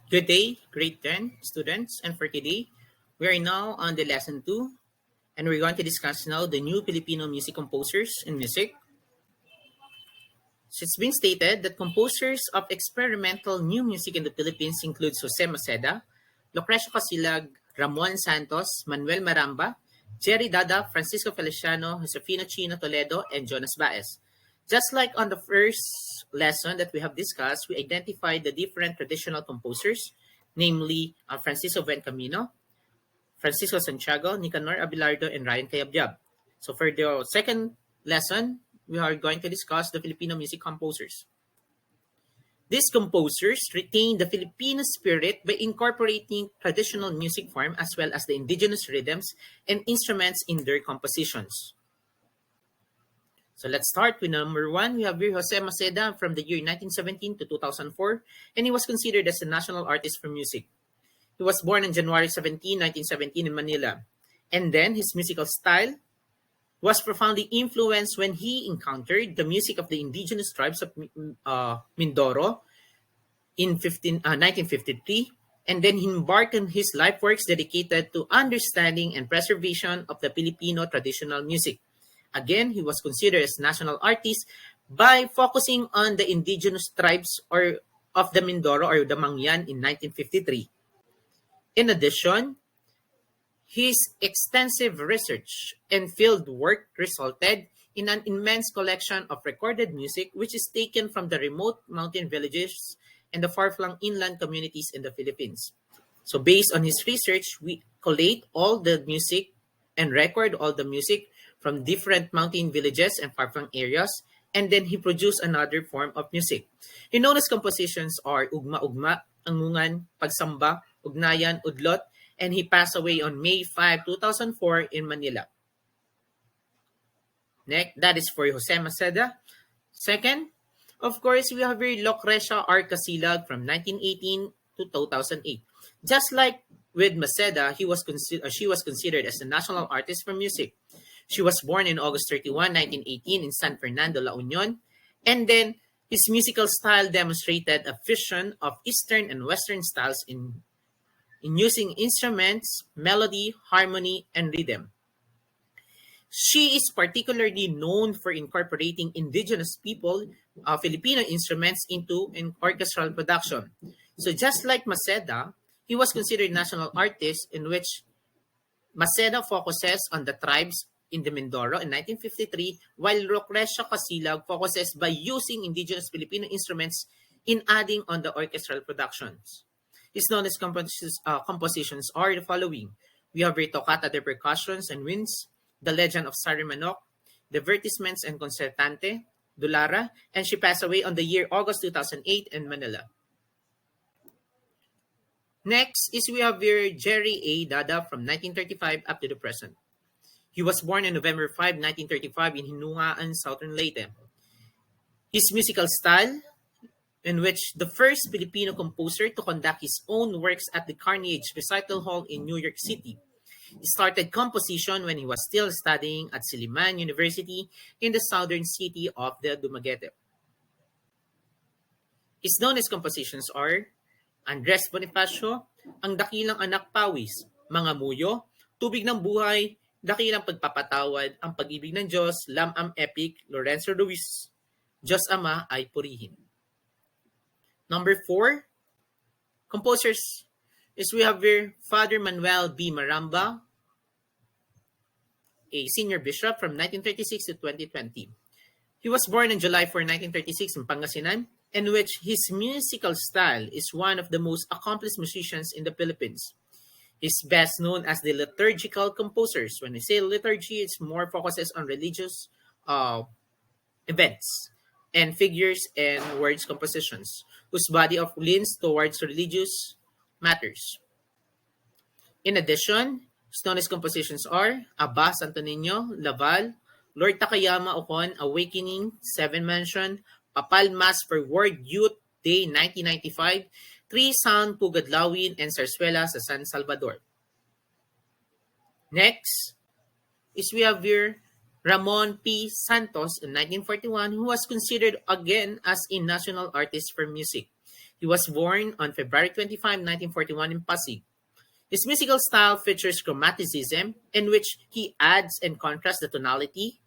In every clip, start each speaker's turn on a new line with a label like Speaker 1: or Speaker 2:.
Speaker 1: Good day, grade 10 students, and for today, we are now on the lesson 2, and we're going to discuss now the new Filipino music composers in music. So it's been stated that composers of experimental new music in the Philippines include Jose Maceda, Lucrecia Kasilag, Ramon Santos, Manuel Maramba, Jerry Dada, Francisco Feliciano, Josefino Chino, Toledo, and Jonas Baes. Just like on the first lesson that we have discussed, we identified the different traditional composers, namely Francisco Camino, Francisco Santiago, Nicanor Abelardo, and Ryan Cayabyab. So for the second lesson, we are going to discuss the Filipino music composers. These composers retain the Filipino spirit by incorporating traditional music form as well as the indigenous rhythms and instruments in their compositions. So let's start with number 1. We have here Jose Maceda from the year 1917 to 2004, and he was considered as a national artist for music. He was born on January 17, 1917 in Manila. And then his musical style was profoundly influenced when he encountered the music of the indigenous tribes of Mindoro in 1953, and then he embarked on his life works dedicated to understanding and preservation of the Filipino traditional music. Again, he was considered as national artist by focusing on the indigenous tribes or of the Mindoro or the Mangyan in 1953. In addition, his extensive research and field work resulted in an immense collection of recorded music which is taken from the remote mountain villages and the far-flung inland communities in the Philippines. So based on his research, we collate all the music and record all the music from different mountain villages and far-flung areas, and then he produced another form of music. He noticed compositions are Ugma-Ugma, Angungan, Pagsamba, Ugnayan, Udlot, and he passed away on May 5, 2004 in Manila. Next, that is for Jose Maceda. Second, of course, we have here Lucrecia R. Kasilag from 1918 to 2008. Just like with Maceda, she was considered as a national artist for music. She was born in August 31, 1918 in San Fernando, La Union, and then his musical style demonstrated a fusion of Eastern and Western styles in using instruments, melody, harmony, and rhythm. She is particularly known for incorporating indigenous Filipino instruments into an orchestral production. So just like Maceda, he was considered national artist in which Maceda focuses on the tribes in the Mindoro in 1953, while Lucrecia Kasilag focuses by using indigenous Filipino instruments in adding on the orchestral productions. His known compositions are the following. We have Toccata de Percussions and Winds, The Legend of Sari Manok, Divertissements and Concertante, Dulara, and she passed away on the year August 2008 in Manila. Next is we have here Jerry A. Dada from 1935 up to the present. He was born on November 5, 1935 in Hinungaan, Southern Leyte. His musical style, in which the first Filipino composer to conduct his own works at the Carnegie Recital Hall in New York City. He started composition when he was still studying at Silliman University in the southern city of the Dumaguete. His known compositions are Andres Bonifacio, Ang Dakilang Anak Pawis, Mga Muyo, Tubig ng Buhay, Dakilang Pagpapatawad, Ang Pag-ibig ng Diyos, Lam-am Epic, Lorenzo Ruiz, Diyos Ama ay Purihin. Number 4, composers is we have here Father Manuel B. Maramba, a senior bishop from 1936 to 2020. He was born on July 4, 1936 in Pangasinan, in which his musical style is one of the most accomplished musicians in the Philippines. He's best known as the liturgical composers. When I say liturgy, it's more focuses on religious events and figures and words compositions, whose body of leans towards religious matters. In addition, his known compositions are Aba Santo Niño, Laval, Lord Takayama Ocon, Awakening, Seven Mansion, Papal Mass for World Youth Day 1995, Three Sound Pugadlawin, and Sarsuela sa San Salvador. Next is we have here Ramon P. Santos in 1941, who was considered again as a national artist for music. He was born on February 25, 1941 in Pasig. His musical style features chromaticism, in which he adds and contrasts the tonality,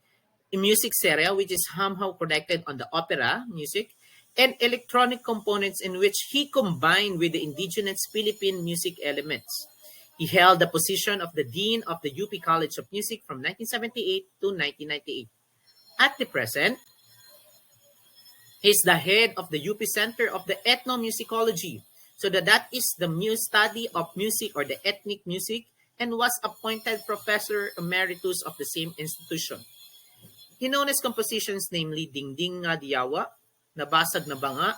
Speaker 1: in music seria, which is somehow connected on the opera music, and electronic components in which he combined with the indigenous Philippine music elements. He held the position of the Dean of the UP College of Music from 1978 to 1998. At the present, he is the head of the UP Center of the Ethnomusicology. So that is the study of music or the ethnic music, and was appointed Professor Emeritus of the same institution. He known his compositions namely Dingding Nga Diyawa, Nabasag na Banga,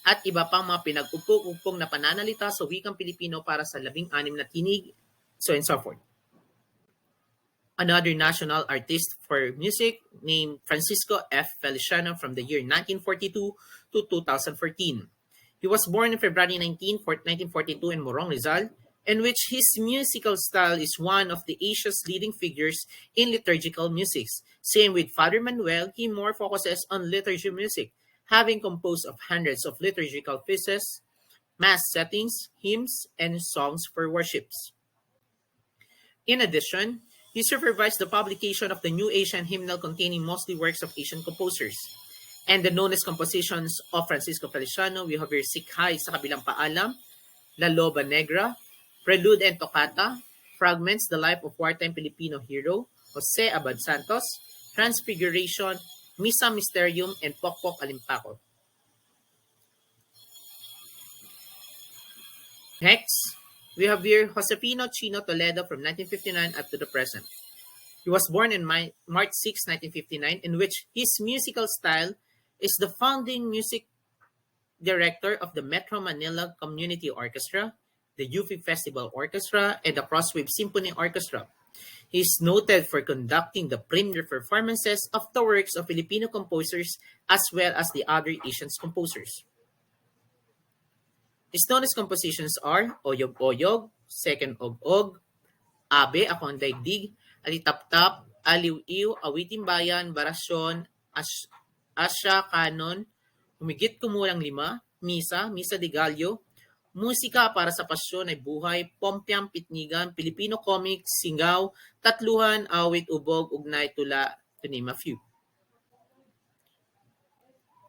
Speaker 1: at iba pang mga pinag-upong-upong na pananalita sa wikang Pilipino para sa 16 na tinig, so and so forth. Another national artist for music named Francisco F. Feliciano from the year 1942 to 2014. He was born on February 1942 in Morong, Rizal, in which his musical style is one of the Asia's leading figures in liturgical music. Same with Father Manuel, he more focuses on liturgy music, having composed of hundreds of liturgical pieces, mass settings, hymns, and songs for worships. In addition, he supervised the publication of the New Asian Hymnal containing mostly works of Asian composers. And the knownest compositions of Francisco Feliciano, we have here Sikhay sa Kabilang Paalam, La Loba Negra, Prelude and Toccata, Fragments, The Life of Wartime Filipino Hero, Jose Abad Santos, Transfiguration, Misa Mysterium, and Pokpok Alimpako. Next, we have here Josefino Chino Toledo from 1959 up to the present. He was born on March 6, 1959, in which his musical style is the founding music director of the Metro Manila Community Orchestra, the UFI Festival Orchestra, and the Crosswave Symphony Orchestra. He is noted for conducting the premier performances of the works of Filipino composers as well as the other Asian composers. His knownest compositions are Oyog Oyog, Second Og-Og, Abe, Ako ang Daigdig, Alitap-tap, Aliw-iw, Awiting Bayan, Barasyon, Asya Canon, Humigit Kumulang Lima, Misa, Misa de Gallo, Musika para sa Pasyon ay Buhay, Pompiang Pitnigan, Filipino Comics, Singaw, Tatluhan, Awit, Ubog, Ugnay, Tula, to name a few.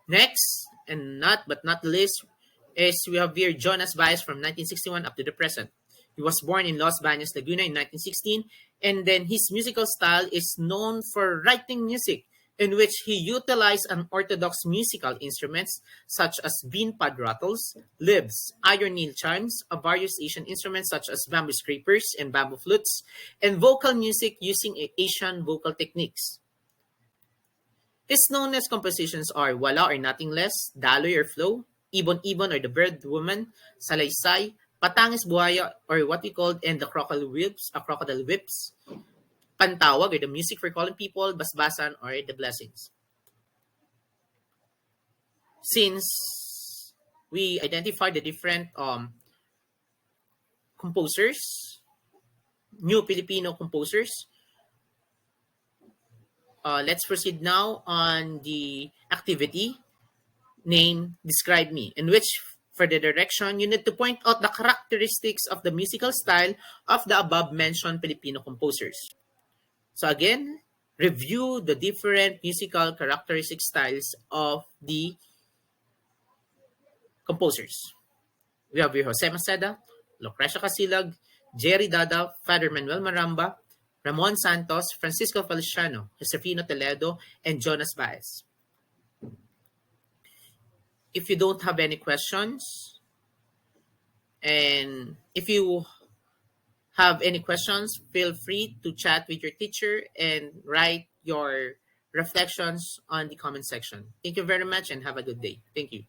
Speaker 1: Next, and not least, is we have here Jonas Baes from 1961 up to the present. He was born in Los Baños, Laguna in 1916, and then his musical style is known for writing music, in which he utilized unorthodox musical instruments such as bean pad rattles, libs, iron nail chimes, various Asian instruments such as bamboo scrapers and bamboo flutes, and vocal music using Asian vocal techniques. His knownest compositions are Wala or Nothing Less, Daloy or Flow, Ibon-Ibon or The Bird Woman, Salaysay, Patangis Buhaya or what we called and the Crocodile Whips, Pantawag or the Music for Calling People, Basbasan or the Blessings. Since we identified the different composers, new Filipino composers, let's proceed now on the activity named Describe Me, in which for the direction, you need to point out the characteristics of the musical style of the above-mentioned Filipino composers. So again, review the different musical characteristic styles of the composers. We have here Jose Maceda, Lucrecia Kasilag, Jerry Dada, Father Manuel Maramba, Ramon Santos, Francisco Feliciano, Josefino Toledo, and Jonas Baes. If you don't have any questions, and if you have any questions, feel free to chat with your teacher and write your reflections on the comment section. Thank you very much and have a good day. Thank you.